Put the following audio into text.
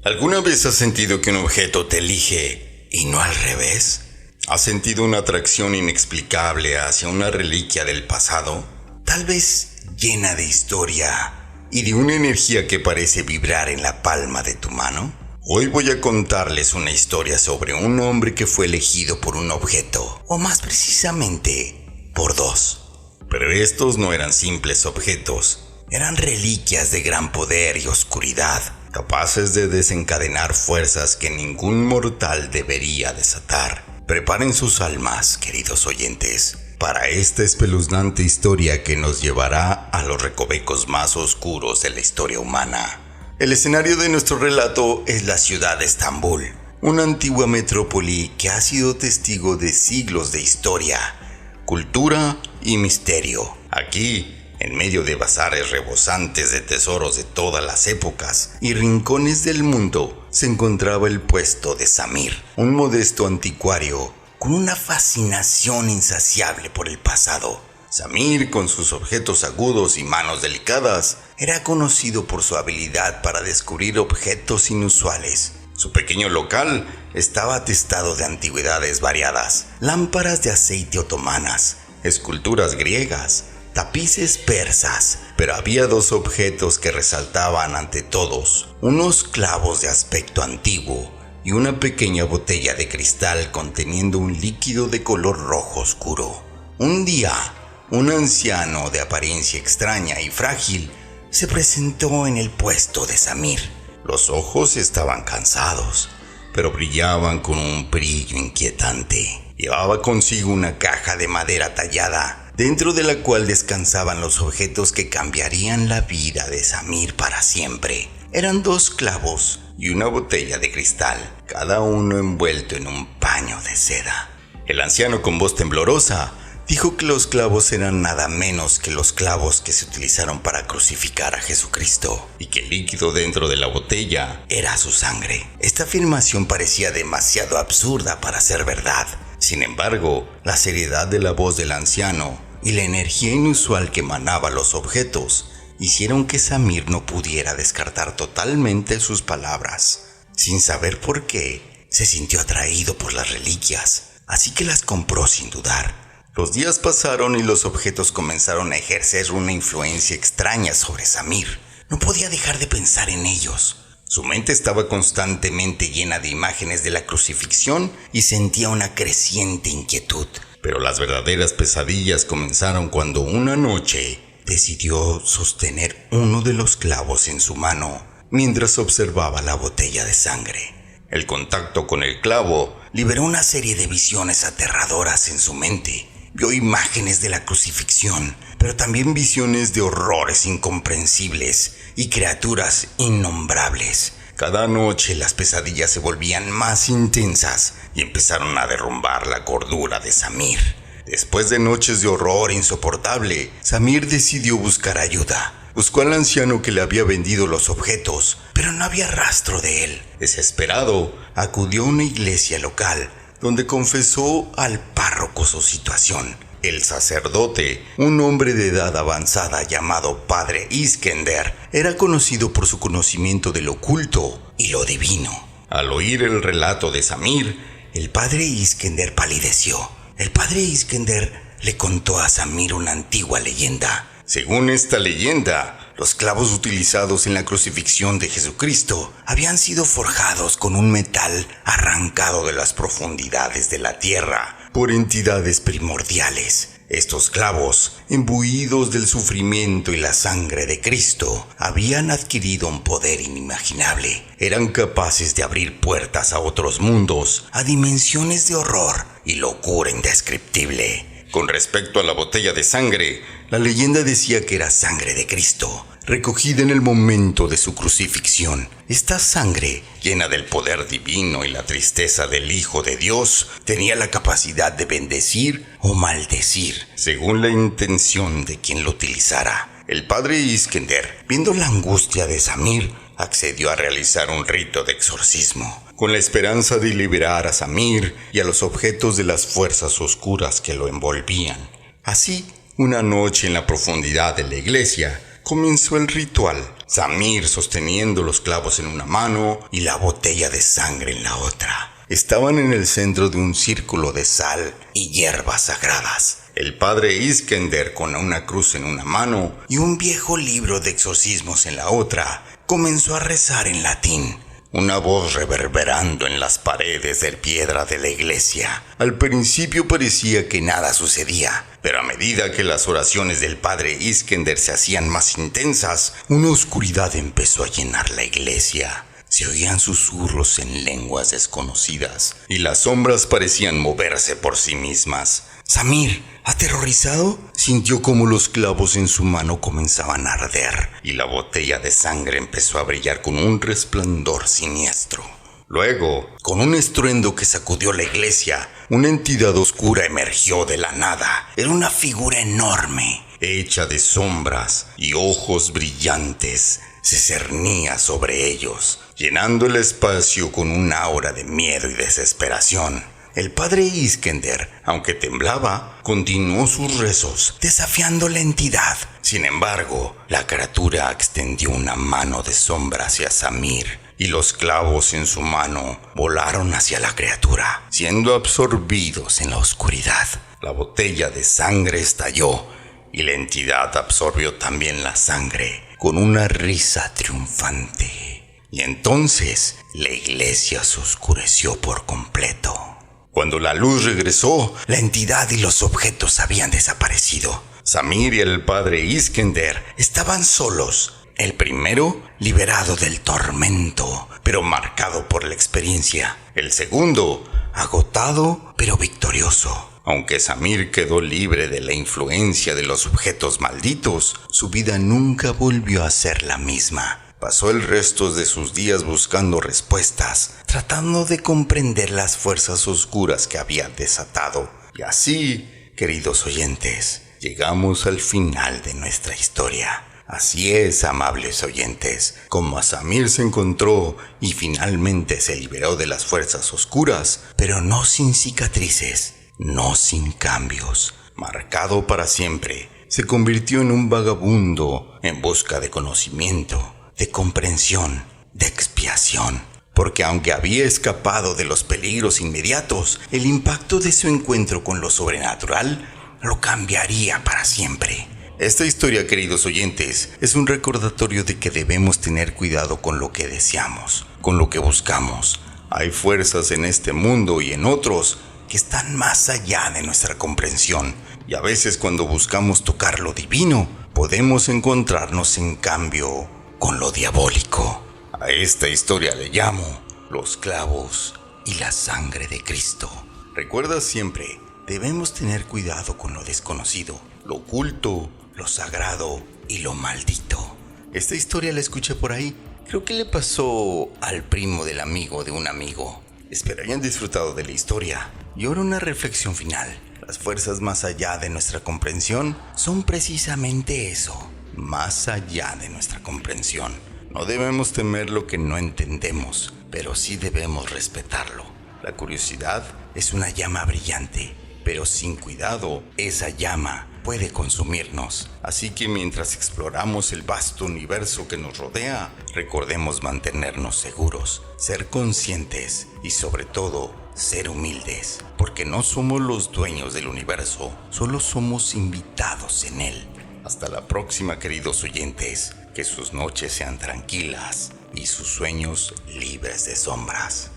¿Alguna vez has sentido que un objeto te elige y no al revés? ¿Has sentido una atracción inexplicable hacia una reliquia del pasado? Tal vez llena de historia y de una energía que parece vibrar en la palma de tu mano. Hoy voy a contarles una historia sobre un hombre que fue elegido por un objeto, o más precisamente, por dos. Pero estos no eran simples objetos, eran reliquias de gran poder y oscuridad, capaces de desencadenar fuerzas que ningún mortal debería desatar. Preparen sus almas, queridos oyentes, para esta espeluznante historia que nos llevará a los recovecos más oscuros de la historia humana. El escenario de nuestro relato es la ciudad de Estambul, una antigua metrópoli que ha sido testigo de siglos de historia, cultura y misterio. Aquí, en medio de bazares rebosantes de tesoros de todas las épocas y rincones del mundo, se encontraba el puesto de Samir, un modesto anticuario con una fascinación insaciable por el pasado. Samir, con sus objetos agudos y manos delicadas, era conocido por su habilidad para descubrir objetos inusuales. Su pequeño local estaba atestado de antigüedades variadas, lámparas de aceite otomanas, esculturas griegas, tapices persas, pero había dos objetos que resaltaban ante todos: unos clavos de aspecto antiguo y una pequeña botella de cristal conteniendo un líquido de color rojo oscuro. Un día, un anciano de apariencia extraña y frágil se presentó en el puesto de Samir. Los ojos estaban cansados, pero brillaban con un brillo inquietante. Llevaba consigo una caja de madera tallada, dentro de la cual descansaban los objetos que cambiarían la vida de Samir para siempre. Eran dos clavos y una botella de cristal, cada uno envuelto en un paño de seda. El anciano, con voz temblorosa, dijo que los clavos eran nada menos que los clavos que se utilizaron para crucificar a Jesucristo, y que el líquido dentro de la botella era su sangre. Esta afirmación parecía demasiado absurda para ser verdad. Sin embargo, la seriedad de la voz del anciano y la energía inusual que emanaba los objetos hicieron que Samir no pudiera descartar totalmente sus palabras. Sin saber por qué, se sintió atraído por las reliquias, así que las compró sin dudar. Los días pasaron y los objetos comenzaron a ejercer una influencia extraña sobre Samir. No podía dejar de pensar en ellos. Su mente estaba constantemente llena de imágenes de la crucifixión y sentía una creciente inquietud. Pero las verdaderas pesadillas comenzaron cuando una noche decidió sostener uno de los clavos en su mano mientras observaba la botella de sangre. El contacto con el clavo liberó una serie de visiones aterradoras en su mente. Vio imágenes de la crucifixión, pero también visiones de horrores incomprensibles y criaturas innombrables. Cada noche las pesadillas se volvían más intensas y empezaron a derrumbar la cordura de Samir. Después de noches de horror insoportable, Samir decidió buscar ayuda. Buscó al anciano que le había vendido los objetos, pero no había rastro de él. Desesperado, acudió a una iglesia local, donde confesó al párroco su situación. El sacerdote, un hombre de edad avanzada llamado Padre Iskender, era conocido por su conocimiento del oculto y lo divino. Al oír el relato de Samir, el Padre Iskender palideció. El Padre Iskender le contó a Samir una antigua leyenda. Según esta leyenda, los clavos utilizados en la crucifixión de Jesucristo habían sido forjados con un metal arrancado de las profundidades de la tierra por entidades primordiales. Estos clavos, imbuidos del sufrimiento y la sangre de Cristo, habían adquirido un poder inimaginable. Eran capaces de abrir puertas a otros mundos, a dimensiones de horror y locura indescriptible. Con respecto a la botella de sangre, la leyenda decía que era sangre de Cristo, recogida en el momento de su crucifixión. Esta sangre, llena del poder divino y la tristeza del Hijo de Dios, tenía la capacidad de bendecir o maldecir, según la intención de quien lo utilizara. El Padre Iskender, viendo la angustia de Samir, accedió a realizar un rito de exorcismo, con la esperanza de liberar a Samir y a los objetos de las fuerzas oscuras que lo envolvían. Así, una noche en la profundidad de la iglesia, comenzó el ritual. Samir sosteniendo los clavos en una mano y la botella de sangre en la otra. Estaban en el centro de un círculo de sal y hierbas sagradas. El padre Iskender, con una cruz en una mano y un viejo libro de exorcismos en la otra, comenzó a rezar en latín. Una voz reverberando en las paredes de piedra de la iglesia. Al principio parecía que nada sucedía, pero a medida que las oraciones del padre Iskender se hacían más intensas, una oscuridad empezó a llenar la iglesia. Se oían susurros en lenguas desconocidas y las sombras parecían moverse por sí mismas. Samir, aterrorizado, sintió como los clavos en su mano comenzaban a arder y la botella de sangre empezó a brillar con un resplandor siniestro. Luego, con un estruendo que sacudió la iglesia, una entidad oscura emergió de la nada. Era una figura enorme, hecha de sombras y ojos brillantes. Se cernía sobre ellos, llenando el espacio con un aura de miedo y desesperación. El padre Iskender, aunque temblaba, continuó sus rezos, desafiando la entidad. Sin embargo, la criatura extendió una mano de sombra hacia Samir, y los clavos en su mano volaron hacia la criatura, siendo absorbidos en la oscuridad. La botella de sangre estalló, y la entidad absorbió también la sangre, con una risa triunfante. Y entonces, la iglesia se oscureció por completo. Cuando la luz regresó, la entidad y los objetos habían desaparecido. Samir y el padre Iskender estaban solos. El primero, liberado del tormento, pero marcado por la experiencia. El segundo, agotado, pero victorioso. Aunque Samir quedó libre de la influencia de los objetos malditos, su vida nunca volvió a ser la misma. Pasó el resto de sus días buscando respuestas, tratando de comprender las fuerzas oscuras que había desatado. Y así, queridos oyentes, llegamos al final de nuestra historia. Así es, amables oyentes, como Samir se encontró y finalmente se liberó de las fuerzas oscuras, pero no sin cicatrices, no sin cambios. Marcado para siempre, se convirtió en un vagabundo en busca de conocimiento, de comprensión, de expiación. Porque aunque había escapado de los peligros inmediatos, el impacto de su encuentro con lo sobrenatural lo cambiaría para siempre. Esta historia, queridos oyentes, es un recordatorio de que debemos tener cuidado con lo que deseamos, con lo que buscamos. Hay fuerzas en este mundo y en otros que están más allá de nuestra comprensión. Y a veces cuando buscamos tocar lo divino, podemos encontrarnos en cambio con lo diabólico. A esta historia le llamo los clavos y la sangre de Cristo. Recuerda siempre, debemos tener cuidado con lo desconocido, lo oculto, lo sagrado y lo maldito. Esta historia la escuché por ahí. Creo que le pasó al primo del amigo de un amigo. Espero hayan disfrutado de la historia. Y ahora una reflexión final. Las fuerzas más allá de nuestra comprensión son precisamente eso, más allá de nuestra comprensión. No debemos temer lo que no entendemos, pero sí debemos respetarlo. La curiosidad es una llama brillante, pero sin cuidado, esa llama puede consumirnos. Así que mientras exploramos el vasto universo que nos rodea, recordemos mantenernos seguros, ser conscientes y sobre todo, ser humildes, porque no somos los dueños del universo, solo somos invitados en él. Hasta la próxima, queridos oyentes, que sus noches sean tranquilas y sus sueños libres de sombras.